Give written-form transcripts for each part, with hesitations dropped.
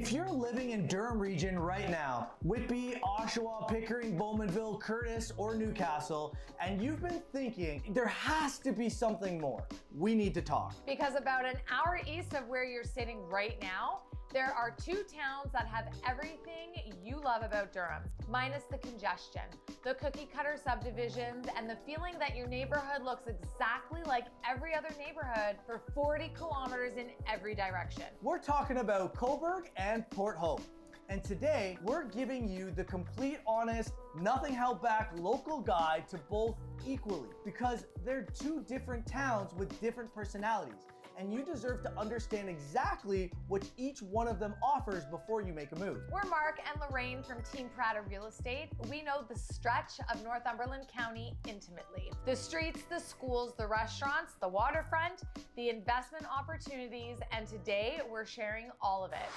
If you're living in Durham region right now, Whitby, Oshawa, Pickering, Bowmanville, Curtis, or Newcastle, and you've been thinking there has to be something more, we need to talk. Because about an hour east of where you're sitting right now, there are two towns that have everything you love about Durham, minus the congestion, the cookie cutter subdivisions, and the feeling that your neighborhood looks exactly like every other neighborhood for 40 kilometers in every direction. We're talking about Cobourg and Port Hope. And today, we're giving you the complete, honest, nothing held back local guide to both equally, because they're two different towns with different personalities. And you deserve to understand exactly what each one of them offers before you make a move. We're Mark and Lorraine from Team Prata Real Estate. We know the stretch of Northumberland County intimately. The streets, the schools, the restaurants, the waterfront, the investment opportunities, and today we're sharing all of it.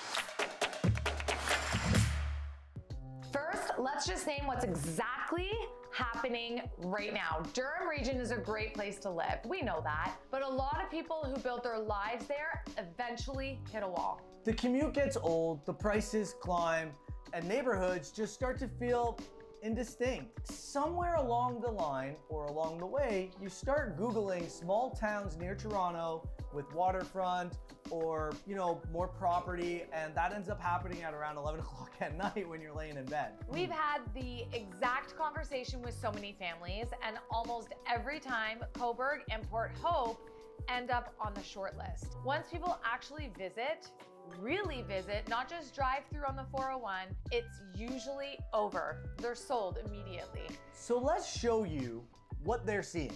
First, let's just name what's exactly happening right now. Durham region is a great place to live. We know that. But a lot of people who built their lives there eventually hit a wall. The commute gets old, the prices climb, and neighborhoods just start to feel indistinct. Somewhere along the line or along the way, you start Googling small towns near Toronto with waterfront or, more property, and that ends up happening at around 11 o'clock at night when you're laying in bed. We've had the exact conversation with so many families, and almost every time Cobourg and Port Hope end up on the short list. Once people actually really visit, not just drive through on the 401, it's usually over. They're sold immediately. So let's show you what they're seeing.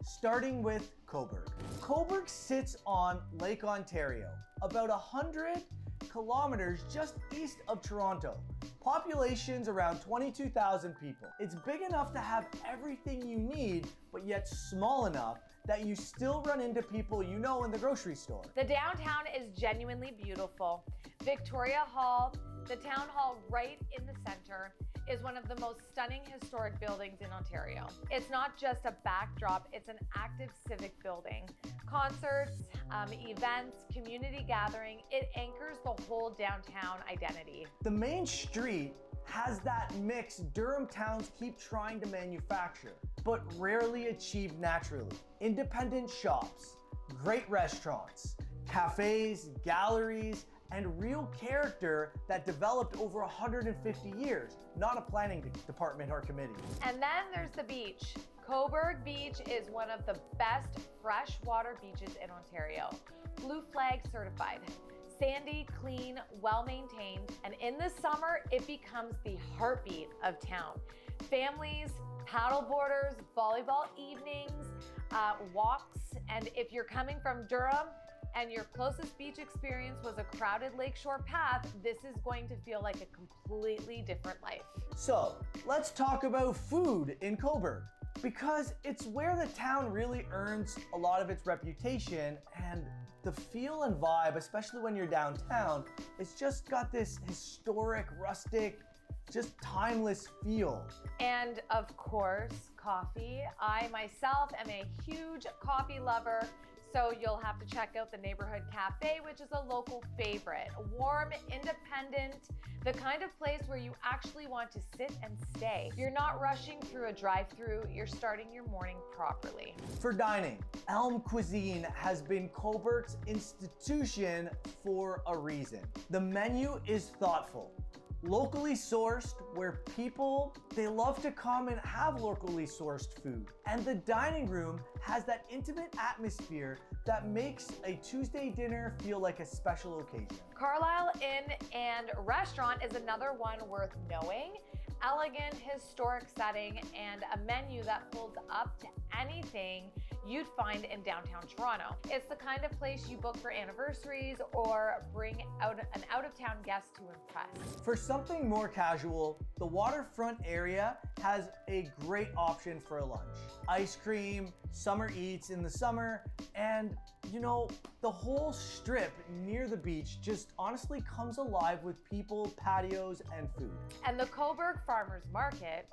Starting with Cobourg. Cobourg sits on Lake Ontario, about 100 kilometers just east of Toronto. Population's around 22,000 people. It's big enough to have everything you need, but yet small enough that you still run into people you know in the grocery store. The downtown is genuinely beautiful. Victoria Hall, the town hall right in the center, is one of the most stunning historic buildings in Ontario. It's not just a backdrop, it's an active civic building. Concerts, events, community gathering, it anchors the whole downtown identity. The main street has that mix Durham towns keep trying to manufacture, but rarely achieve naturally. Independent shops, great restaurants, cafes, galleries, and real character that developed over 150 years, not a planning department or committee. And then there's the beach. Cobourg Beach is one of the best freshwater beaches in Ontario. Blue Flag certified. Sandy, clean, well-maintained, and in the summer, it becomes the heartbeat of town. Families, paddleboarders, volleyball evenings, walks, and if you're coming from Durham, and your closest beach experience was a crowded lakeshore path, this is going to feel like a completely different life. So let's talk about food in Cobourg, because it's where the town really earns a lot of its reputation, and the feel and vibe, especially when you're downtown, it's just got this historic, rustic, just timeless feel. And of course, coffee. I myself am a huge coffee lover. So you'll have to check out the Neighborhood Cafe, which is a local favorite. Warm, independent, the kind of place where you actually want to sit and stay. You're not rushing through a drive-through, you're starting your morning properly. For dining, Elm Cuisine has been Cobourg's institution for a reason. The menu is thoughtful, locally sourced, where people, they love to come and have locally sourced food. And the dining room has that intimate atmosphere that makes a Tuesday dinner feel like a special occasion. Carlisle Inn and Restaurant is another one worth knowing. Elegant, historic setting, and a menu that holds up to anything you'd find in downtown Toronto. It's the kind of place you book for anniversaries or bring out an out-of-town guest to impress. For something more casual, the waterfront area has a great option for a lunch. Ice cream, summer eats in the summer, and the whole strip near the beach just honestly comes alive with people, patios, and food. And the Cobourg Farmers Market,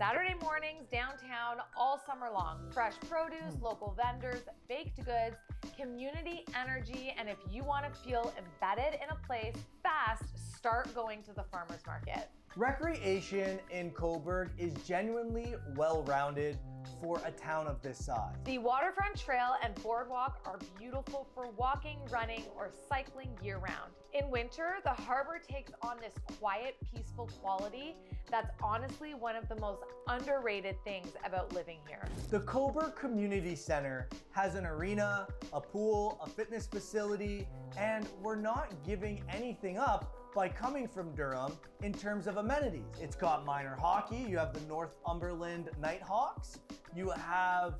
Saturday mornings downtown all summer long. Fresh produce, local vendors, baked goods, community energy, and if you want to feel embedded in a place, fast, start going to the farmer's market. Recreation in Cobourg is genuinely well-rounded for a town of this size. The waterfront trail and boardwalk are beautiful for walking, running, or cycling year-round. In winter, the harbor takes on this quiet, peaceful quality that's honestly one of the most underrated things about living here. The Cobourg Community Center has an arena, a pool, a fitness facility, and we're not giving anything up by coming from Durham in terms of amenities. It's got minor hockey, you have the Northumberland Nighthawks, you have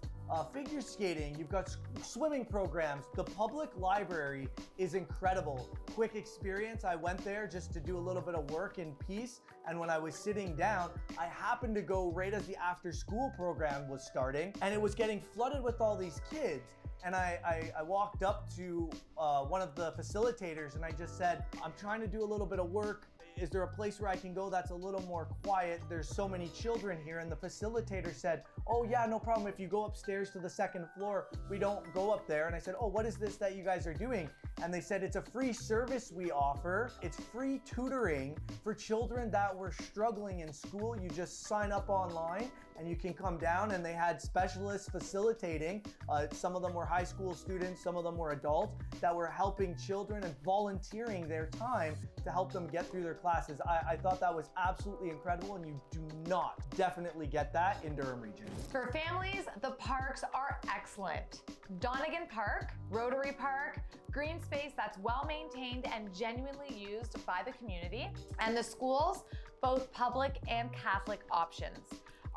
figure skating, you've got swimming programs. The public library is incredible. Quick experience, I went there just to do a little bit of work in peace, and when I was sitting down, I happened to go right as the after school program was starting, and it was getting flooded with all these kids. And I walked up to one of the facilitators and I just said, I'm trying to do a little bit of work. Is there a place where I can go that's a little more quiet? There's so many children here. And the facilitator said, oh yeah, no problem. If you go upstairs to the second floor, we don't go up there. And I said, oh, what is this that you guys are doing? And they said, it's a free service we offer. It's free tutoring for children that were struggling in school. You just sign up online and you can come down, and they had specialists facilitating. Some of them were high school students, some of them were adults that were helping children and volunteering their time to help them get through their classes. I thought that was absolutely incredible, and you do not definitely get that in Durham region. For families, the parks are excellent. Donegan Park, Rotary Park, green space that's well maintained and genuinely used by the community. And the schools, both public and Catholic options,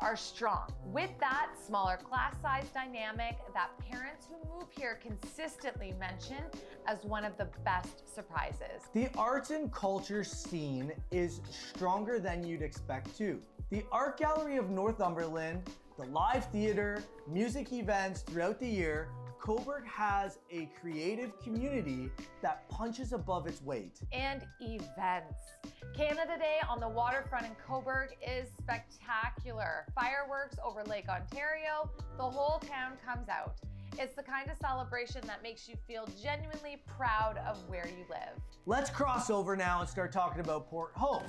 are strong. With that smaller class size dynamic that parents who move here consistently mention as one of the best surprises. The arts and culture scene is stronger than you'd expect too. The Art Gallery of Northumberland, the live theater, music events throughout the year, Cobourg has a creative community that punches above its weight. And events. Canada Day on the waterfront in Cobourg is spectacular. Fireworks over Lake Ontario, the whole town comes out. It's the kind of celebration that makes you feel genuinely proud of where you live. Let's cross over now and start talking about Port Hope,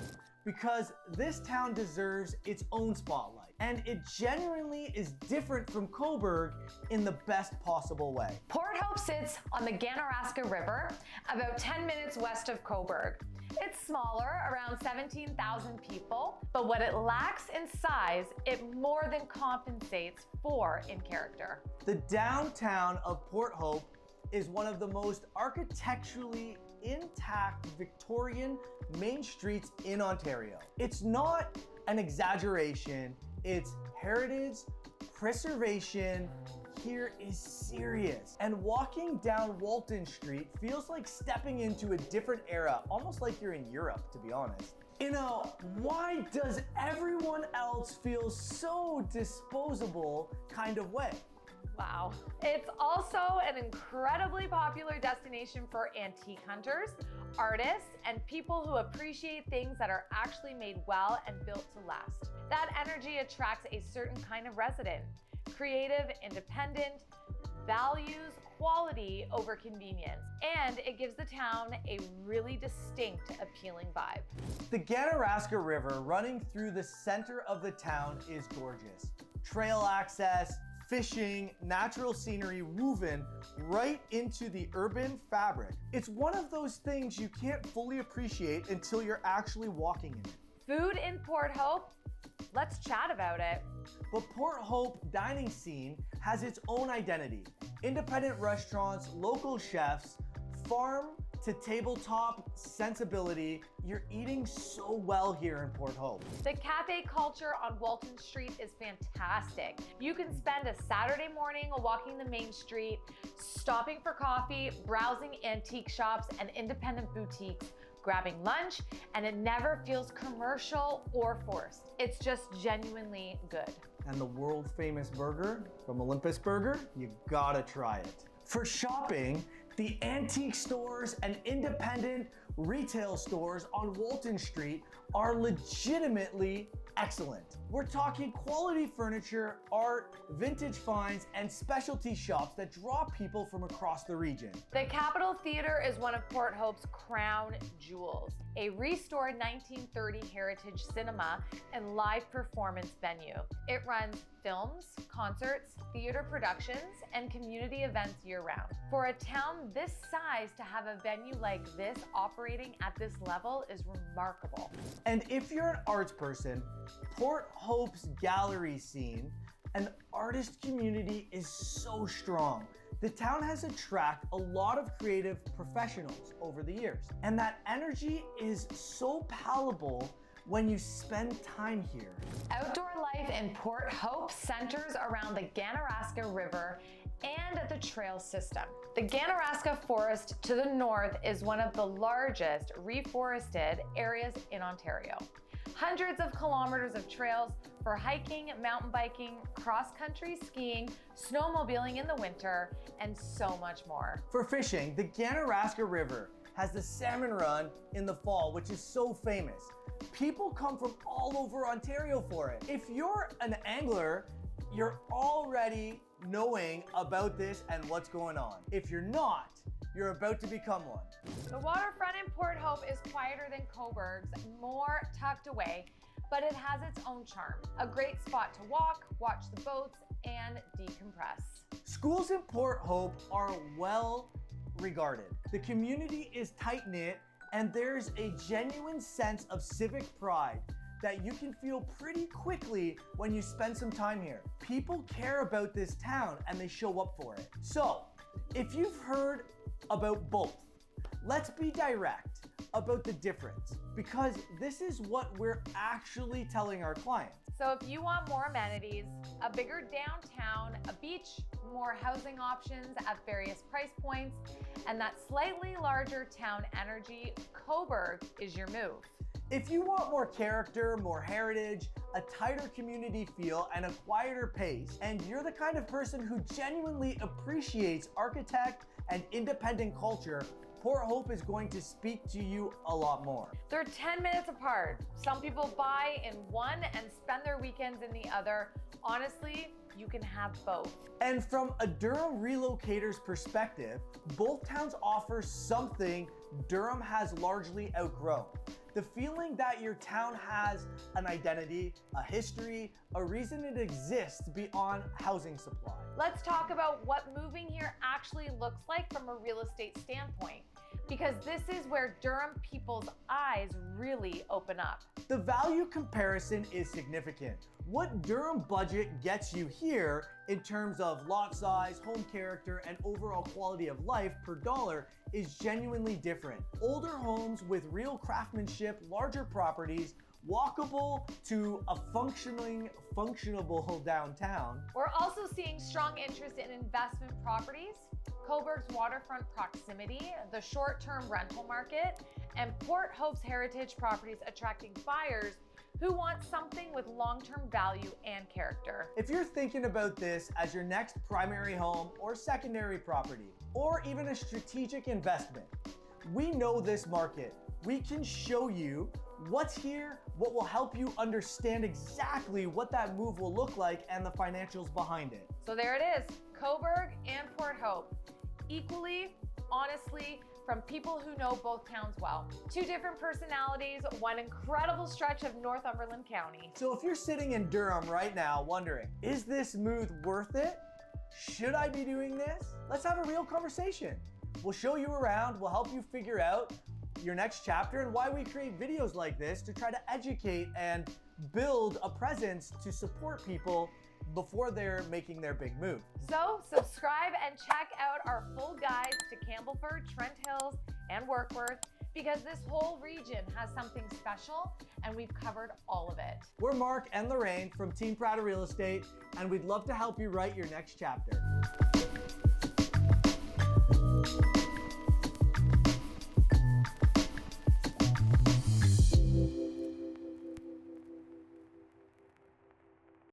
because this town deserves its own spotlight. And it genuinely is different from Cobourg in the best possible way. Port Hope sits on the Ganaraska River, about 10 minutes west of Cobourg. It's smaller, around 17,000 people, but what it lacks in size, it more than compensates for in character. The downtown of Port Hope is one of the most architecturally intact Victorian main streets in Ontario. It's not an exaggeration, it's heritage, preservation here is serious. And walking down Walton Street feels like stepping into a different era, almost like you're in Europe, to be honest. In a why does everyone else feel so disposable kind of way. Wow. It's also an incredibly popular destination for antique hunters, artists, and people who appreciate things that are actually made well and built to last. That energy attracts a certain kind of resident. Creative, independent, values quality over convenience, and it gives the town a really distinct, appealing vibe. The Ganaraska River running through the center of the town is gorgeous. Trail access, fishing, natural scenery woven right into the urban fabric. It's one of those things you can't fully appreciate until you're actually walking in it. Food in Port Hope? Let's chat about it. But Port Hope dining scene has its own identity. Independent restaurants, local chefs, farm to tabletop sensibility. You're eating so well here in Port Hope. The cafe culture on Walton Street is fantastic. You can spend a Saturday morning walking the main street, stopping for coffee, browsing antique shops and independent boutiques, grabbing lunch, and it never feels commercial or forced. It's just genuinely good. And the world famous burger from Olympus Burger, you gotta try it. For shopping, the antique stores and independent retail stores on Walton Street are legitimately excellent. We're talking quality furniture, art, vintage finds, and specialty shops that draw people from across the region. The Capitol Theatre is one of Port Hope's crown jewels. a restored 1930 heritage cinema and live performance venue. It runs films, concerts, theater productions, and community events year-round. For a town this size to have a venue like this operating at this level is remarkable. And if you're an arts person, Port Hope's gallery scene and artist community is so strong. The town has attracted a lot of creative professionals over the years, and that energy is so palatable when you spend time here. Outdoor life in Port Hope centers around the Ganaraska River and the trail system. The Ganaraska Forest to the north is one of the largest reforested areas in Ontario. Hundreds of kilometers of trails for hiking, mountain biking, cross-country skiing, snowmobiling in the winter, and so much more. For fishing, the Ganaraska River has the salmon run in the fall, which is so famous. People come from all over Ontario for it. If you're an angler, you're already knowing about this and what's going on. If you're not, you're about to become one. The waterfront in Port Hope is quieter than Cobourg's, more tucked away, but it has its own charm. A great spot to walk, watch the boats, and decompress. Schools in Port Hope are well regarded. The community is tight-knit, and there's a genuine sense of civic pride that you can feel pretty quickly when you spend some time here. People care about this town and they show up for it. So, if you've heard about both, let's be direct about the difference, because this is what we're actually telling our clients. So if you want more amenities, a bigger downtown, a beach, more housing options at various price points, and that slightly larger town energy, Cobourg is your move. If you want more character, more heritage, a tighter community feel, and a quieter pace, and you're the kind of person who genuinely appreciates architect and independent culture, Port Hope is going to speak to you a lot more. They're 10 minutes apart. Some people buy in one and spend their weekends in the other. Honestly, you can have both. And from a Durham relocator's perspective, both towns offer something Durham has largely outgrown. The feeling that your town has an identity, a history, a reason it exists beyond housing supply. Let's talk about what moving here actually looks like from a real estate standpoint, because this is where Durham people's eyes really open up. The value comparison is significant. What Durham budget gets you here in terms of lot size, home character, and overall quality of life per dollar is genuinely different. Older homes with real craftsmanship, larger properties, walkable to a functionable downtown. We're also seeing strong interest in investment properties, Cobourg's waterfront proximity, the short-term rental market, and Port Hope's heritage properties attracting buyers who want something with long-term value and character. If you're thinking about this as your next primary home or secondary property, or even a strategic investment, we know this market. We can show you what's here, what will help you understand exactly what that move will look like and the financials behind it. So there it is, Cobourg and Port Hope. Equally, honestly, from people who know both towns well. Two different personalities, one incredible stretch of Northumberland County. So if you're sitting in Durham right now wondering, is this move worth it? Should I be doing this? Let's have a real conversation. We'll show you around, we'll help you figure out your next chapter and why we create videos like this to try to educate and build a presence to support people before they're making their big move. So subscribe and check out our full guides to Campbellford, Trent Hills, and Warkworth, because this whole region has something special and we've covered all of it. We're Mark and Lorraine from Team Prata Real Estate, and we'd love to help you write your next chapter.